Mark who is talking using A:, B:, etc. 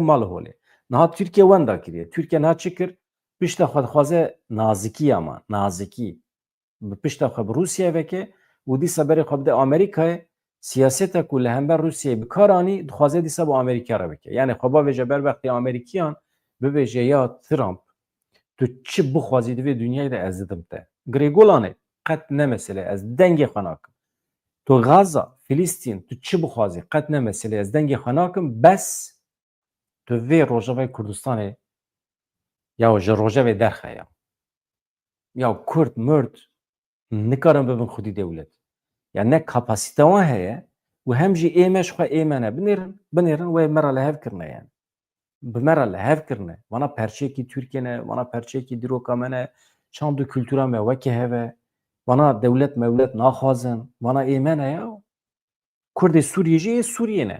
A: mal hole. Naha Türkiye wenda kiriye. Türkiye naha çıkır. Pişta xwaze naziki ama naziki. Pişta xwe bi Rusya veke û dîsa berê xwe bide Amerîkayê siyaseta ku li hember Rusyayê bikaranî dixwaze dîsa bu Amerîka re bike. Yani xwe bavêje bervextê Amerîkiyan bibêje ya Trump tu çi bixwazî divê dünyayê de ez didim te. Girêgolanê qet ne mesele ez dengê xwe nakim. Tu Gaza, Filîstîn tu çi bixwazî qet ne mesele ez dengê xwe nakim bes tu vê Rojavayê Kurdistanê ya ji Rojavê derxe ya. Ya Kurd, Murd nikarin bibin xwedî dewlet. Ya ne kapasite wan heye û hem jî êmeş xwe êmene binêrin wê me ra li hev kirine yani. Bi me ra li hev kirine. Vana perçeyekî Tirkiye ne, vana perçeyekî dîroka me ne, çand û kültûra me wekî heve. Vana dewlet mewlet naxwazin, vana êmene ya. Kurdê Sûriyê jî ê Sûriyê ne.